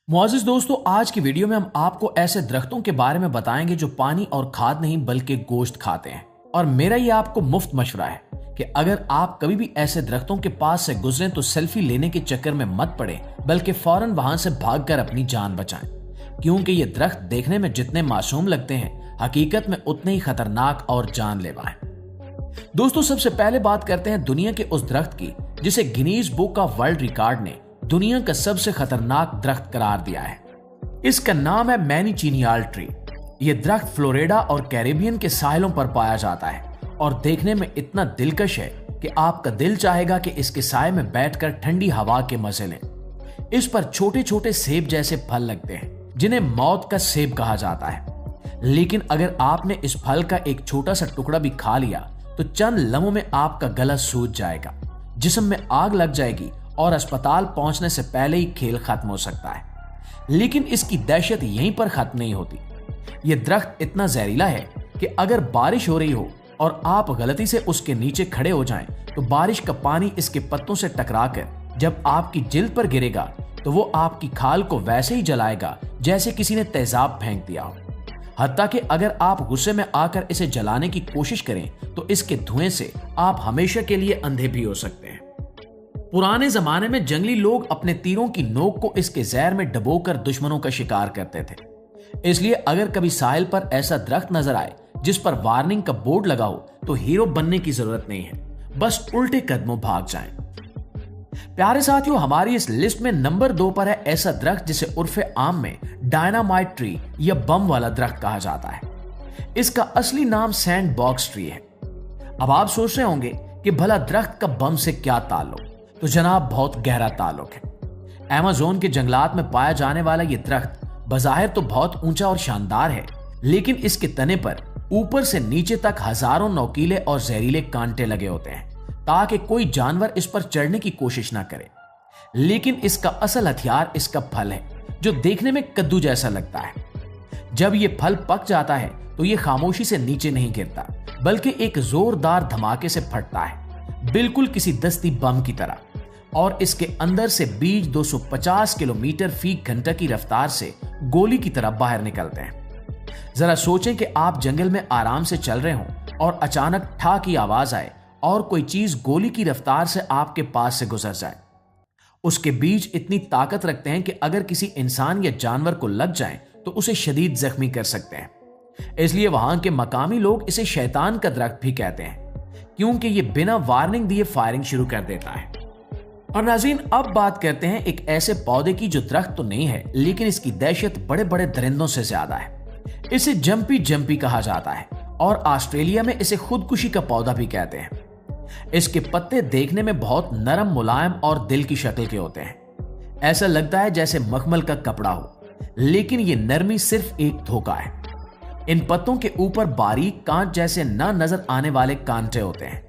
मुआज़िज़ दोस्तों, आज की वीडियो में हम आपको ऐसे दरख्तों के बारे में बताएंगे जो पानी और खाद नहीं बल्कि गोश्त खाते हैं। और मेरा ये आपको मुफ्त मशवरा है कि अगर आप कभी भी ऐसे दरख्तों के पास से गुजरें तो सेल्फी लेने के चक्कर में मत पड़े, बल्कि फौरन वहां से भागकर अपनी जान बचाएं, क्योंकि ये दरख्त देखने में जितने मासूम लगते हैं हकीकत में उतने ही खतरनाक और जानलेवा हैं। दोस्तों, सबसे पहले बात करते हैं दुनिया के उस दरख्त की जिसे Guinness book of world record ने दुनिया का सबसे खतरनाक दरख्त करार दिया है। इसका नाम है मैनीचीनियाल ट्री। यह दरख्त फ्लोरिडा और कैरेबियन के साहिलों पर पाया जाता है और देखने में इतना दिलकश है कि आपका दिल चाहेगा कि इसके साए में बैठकर ठंडी हवा के मजे लें। इस पर छोटे छोटे सेब जैसे फल लगते हैं जिन्हें मौत का सेब कहा जाता है। लेकिन अगर आपने इस फल का एक छोटा सा टुकड़ा भी खा लिया तो चंद लम्हों में आपका गला सूज जाएगा, जिस्म में आग लग जाएगी और अस्पताल पहुंचने से पहले ही खेल खत्म हो सकता है। लेकिन इसकी दहशत यहीं पर खत्म नहीं होती। यह दरख्त इतना जहरीला है कि अगर बारिश हो रही हो और आप गलती से उसके नीचे खड़े हो जाएं, तो बारिश का पानी इसके पत्तों से टकराकर जब आपकी जिल्द पर गिरेगा तो वो आपकी खाल को वैसे ही जलाएगा जैसे किसी ने तेजाब फेंक दिया हो। हत्ता कि अगर आप गुस्से में आकर इसे जलाने की कोशिश करें तो इसके धुएं से आप हमेशा के लिए अंधे भी हो सकते हैं। पुराने जमाने में जंगली लोग अपने तीरों की नोक को इसके जहर में डुबोकर दुश्मनों का शिकार करते थे। इसलिए अगर कभी साहिल पर ऐसा दरख्त नजर आए जिस पर वार्निंग का बोर्ड लगा हो तो हीरो बनने की जरूरत नहीं है, बस उल्टे कदमों भाग जाएं। प्यारे साथियों, हमारी इस लिस्ट में नंबर 2 पर है ऐसा दरख्त जिसे उर्फे आम में डायनामाइट ट्री या बम वाला दरख्त कहा जाता है। इसका असली नाम सैंड बॉक्स ट्री है। अब आप सोच रहे होंगे कि भला दरख्त का बम से क्या ताल्लुक? तो जनाब, बहुत गहरा ताल्लुक है। अमेज़न के जंगलात में पाया जाने वाला यह दरख्त बज़ाहिर तो बहुत ऊंचा और शानदार है, लेकिन इसके तने पर ऊपर से नीचे तक हजारों नोकीले और जहरीले कांटे लगे होते हैं ताकि कोई जानवर इस पर चढ़ने की कोशिश ना करे। लेकिन इसका असल हथियार इसका फल है, जो देखने में कद्दू जैसा लगता है। जब यह फल पक जाता है तो यह खामोशी से नीचे नहीं गिरता, बल्कि एक जोरदार धमाके से फटता है, बिल्कुल किसी दस्ती बम की तरह। और इसके अंदर से बीज 250 किलोमीटर फी घंटा की रफ्तार से गोली की तरह बाहर निकलते हैं। जरा सोचें कि आप जंगल में आराम से चल रहे हों और अचानक ठा की आवाज आए और कोई चीज गोली की रफ्तार से आपके पास से गुजर जाए। उसके बीज इतनी ताकत रखते हैं कि अगर किसी इंसान या जानवर को लग जाए तो उसे शदीद जख्मी कर सकते हैं। इसलिए वहां के मकामी लोग इसे शैतान का दरख्त भी कहते हैं, क्योंकि ये बिना वार्निंग दिए फायरिंग शुरू कर देता है। और नाज़रीन, अब बात करते हैं एक ऐसे पौधे की जो दरख्त तो नहीं है, लेकिन इसकी दहशत बड़े बड़े दरिंदों से ज्यादा है। इसे जंपी जंपी कहा जाता है और ऑस्ट्रेलिया में इसे खुदकुशी का पौधा भी कहते हैं। इसके पत्ते देखने में बहुत नरम, मुलायम और दिल की शक्ल के होते हैं। ऐसा लगता है जैसे मखमल का कपड़ा हो, लेकिन ये नरमी सिर्फ एक धोखा है। इन पत्तों के ऊपर बारीक कांच जैसे ना नजर आने वाले कांटे होते हैं।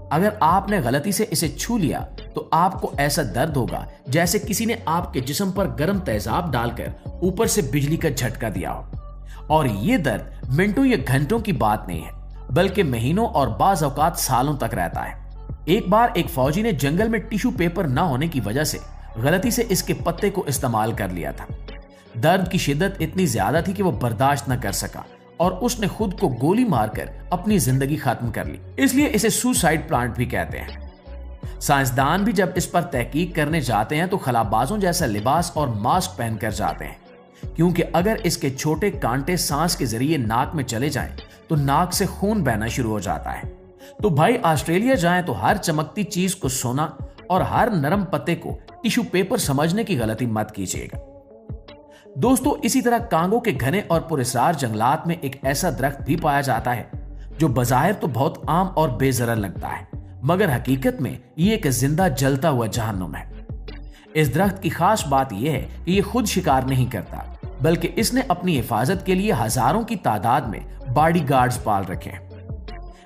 अगर आपने गलती से इसे छू लिया तो आपको ऐसा दर्द होगा जैसे किसी ने आपके जिस्म पर गर्म तेजाब डालकर ऊपर से बिजली का झटका दिया हो। और ये दर्द मिनटों या घंटों की बात नहीं है, बल्कि महीनों और बाज औकात सालों तक रहता है। एक बार एक फौजी ने जंगल में टिश्यू पेपर ना होने की वजह से गलती से इसके पत्ते को इस्तेमाल कर लिया था। दर्द की शिद्दत इतनी ज्यादा थी कि वो बर्दाश्त न कर सका और उसने खुद को गोली मारकर अपनी जिंदगी खत्म कर ली। इसलिए इसे सुसाइड प्लांट भी कहते हैं। साइंसदान भी जब इस पर तहकीक करने जाते हैं तो खलाबाजों जैसा लिबास और मास्क पहनकर जाते हैं, क्योंकि अगर इसके छोटे कांटे सांस के जरिए नाक में चले जाएं तो नाक से खून बहना शुरू हो जाता है। तो भाई, ऑस्ट्रेलिया जाएं तो हर चमकती चीज को सोना और हर नरम पत्ते को टिश्यू पेपर समझने की गलती मत कीजिएगा। दोस्तों, इसी तरह कांगो के घने और पुरस्रार जंगलात में एक ऐसा दरख्त भी पाया जाता है जो बज़ाहिर तो बहुत आम और बेजरर लगता है, मगर हकीकत में ये एक जिंदा जलता हुआ जहन्नुम है। इस दरख्त की खास बात यह है कि यह खुद शिकार नहीं करता, बल्कि इसने अपनी हिफाजत के लिए हजारों की तादाद में बॉडीगार्ड्स पाल रखे हैं।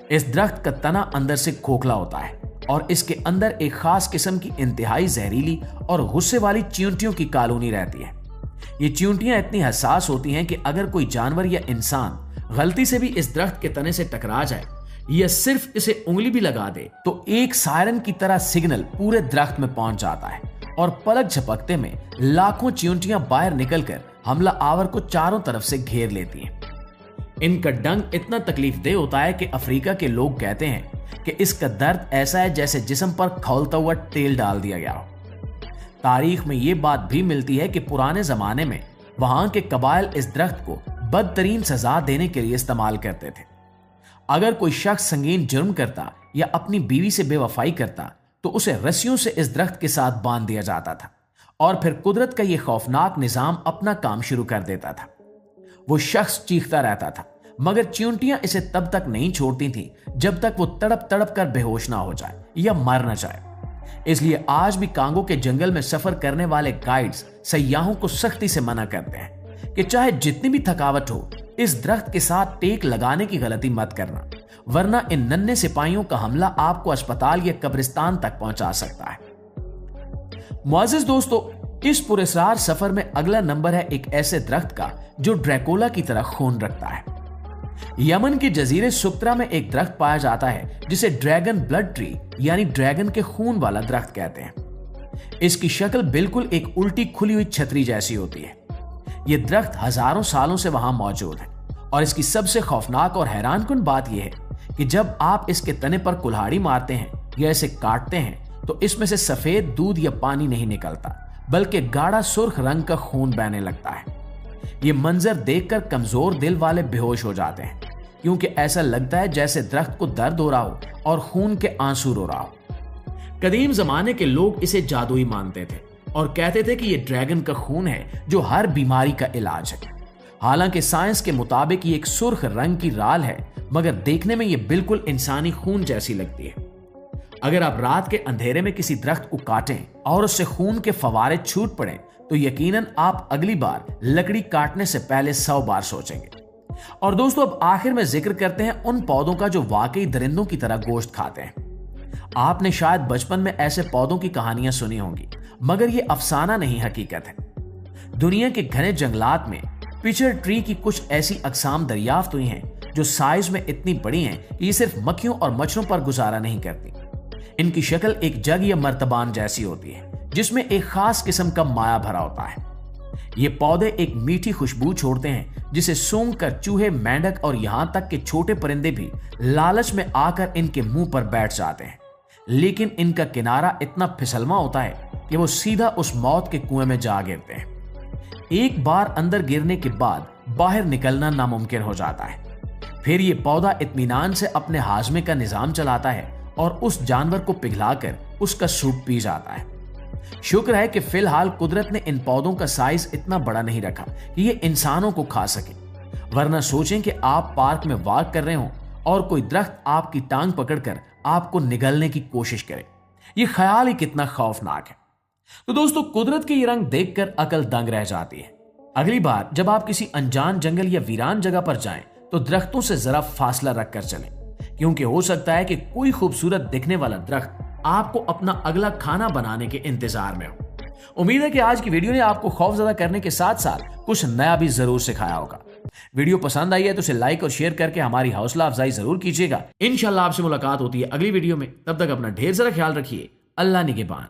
इस दरख्त का तना अंदर से खोखला होता है और इसके अंदर एक खास किस्म की इंतहाई जहरीली और गुस्से वाली चींटियों की कॉलोनी रहती है। ये चींटियां इतनी हसास होती हैं कि अगर कोई जानवर या इंसान गलती से भी इस दरख्त के तने से टकरा जाए या सिर्फ इसे उंगली भी लगा दे तो एक सायरन की तरह सिग्नल पूरे दरख्त में पहुंच जाता है और पलक झपकते में लाखों चींटियां बाहर निकलकर हमला आवर को चारों तरफ से घेर लेती हैं। इनका डंक इतना तकलीफदेह होता है कि अफ्रीका के लोग कहते हैं कि इसका दर्द ऐसा है जैसे जिस्म पर खौलता हुआ तेल डाल दिया गया हो। तारीख में यह बात भी मिलती है कि पुराने जमाने में वहां के कबाइल इस दरख्त को बदतरीन सजा देने के लिए इस्तेमाल करते थे। अगर कोई शख्स संगीन जुर्म करता या अपनी बीवी से बेवफाई करता तो उसे रस्सियों से इस दरख्त के साथ बांध दिया जाता था और फिर कुदरत का यह खौफनाक निजाम अपना काम शुरू कर देता था। वो शख्स चीखता रहता था, मगर चींटियां इसे तब तक नहीं छोड़ती थीं जब तक वो तड़प तड़प कर बेहोश ना हो जाए या मर ना जाए। इसलिए आज भी कांगो के जंगल में सफर करने वाले गाइड्स सयाहों को सख्ती से मना करते हैं कि चाहे जितनी भी थकावट हो, इस दरख्त के साथ टेक लगाने की गलती मत करना, वरना इन नन्हे सिपाहियों का हमला आपको अस्पताल या कब्रिस्तान तक पहुंचा सकता है। मुअज़्ज़िज़ दोस्तों, इस पुरस्कार सफर में अगला नंबर है एक ऐसे दरख्त का जो ड्रैकुला की तरह खून रखता है। यमन के जजीरे सुक्त्रा में एक दरख्त पाया जाता है जिसे ड्रैगन ब्लड ट्री यानी ड्रैगन के खून वाला दरख्त कहते हैं। इसकी शक्ल बिल्कुल एक उल्टी खुली हुई छतरी जैसी होती है। यह दरख्त हजारों सालों से वहां मौजूद है और इसकी सबसे खौफनाक और हैरानकुन बात यह है कि जब आप इसके तने पर कुल्हाड़ी मारते हैं या इसे काटते हैं तो इसमें से सफेद दूध या पानी नहीं निकलता, बल्कि गाढ़ा सुर्ख रंग का खून बहने लगता है। ये मंजर देखकर कमजोर दिल वाले बेहोश हो जाते हैं, क्योंकि ऐसा लगता है जैसे दरख्त को दर्द हो रहा हो और खून के आंसू रो रहा हो। कदीम जमाने के लोग इसे जादुई मानते थे और कहते थे कि यह ड्रैगन का खून है जो हर बीमारी का इलाज है। हालांकि साइंस के मुताबिक ये एक सुर्ख रंग की राल है, मगर देखने में यह बिल्कुल इंसानी खून जैसी लगती है। अगर आप रात के अंधेरे में किसी दरख्त को काटें और उससे खून के फवारे छूट पड़े तो यकीनन आप अगली बार लकड़ी काटने से पहले 100 बार सोचेंगे। और दोस्तों, अब आखिर में जिक्र करते हैं उन पौधों का जो वाकई दरिंदों की तरह गोश्त खाते हैं। आपने शायद बचपन में ऐसे पौधों की कहानियां सुनी होंगी, मगर यह अफसाना नहीं, हकीकत है। दुनिया के घने जंगलात में पिचर ट्री की कुछ ऐसी अकसाम दरियाफ्त हुई हैं जो साइज में इतनी बड़ी हैं कि ये सिर्फ मक्खियों और मच्छरों पर गुजारा नहीं करती। इनकी शक्ल एक जग या मर्तबान जैसी होती है जिसमें एक खास किस्म का माया भरा होता है। ये पौधे एक मीठी खुशबू छोड़ते हैं जिसे सूंघ कर चूहे, मेंढक और यहां तक कि छोटे परिंदे भी लालच में आकर इनके मुंह पर बैठ जाते हैं। लेकिन इनका किनारा इतना फिसलमा होता है कि वो सीधा उस मौत के कुएं में जा गिरते हैं। एक बार अंदर गिरने के बाद बाहर निकलना नामुमकिन हो जाता है। फिर ये पौधा इत्मीनान से अपने हाजमे का निजाम चलाता है और उस जानवर को पिघलाकर उसका सूप पी जाता है। शुक्र है कि फिलहाल कुदरत ने इन पौधों का साइज इतना बड़ा नहीं रखा कि ये इंसानों को खा सके, वरना सोचें कि आप पार्क में वॉक कर रहे हो और कोई दरख्त आपकी टांग पकड़कर आपको निगलने की कोशिश करे। ये ख्याल ही कितना खौफनाक है। तो दोस्तों, कुदरत के ये रंग देखकर अकल दंग रह जाती है। अगली बार जब आप किसी अनजान जंगल या वीरान जगह पर जाएं तो दरख्तों से जरा फासला रखकर चलें, क्योंकि हो सकता है कि कोई खूबसूरत दिखने वाला दरख्त आपको अपना अगला खाना बनाने के इंतजार में हो। उम्मीद है कि आज की वीडियो ने आपको खौफजदा करने के साथ साथ कुछ नया भी जरूर सिखाया होगा। वीडियो पसंद आई है तो इसे लाइक और शेयर करके हमारी हौसला अफजाई जरूर कीजिएगा। इंशाल्लाह आपसे मुलाकात होती है अगली वीडियो में। तब तक अपना ढेर सारा ख्याल रखिए। अल्लाह निगहबान।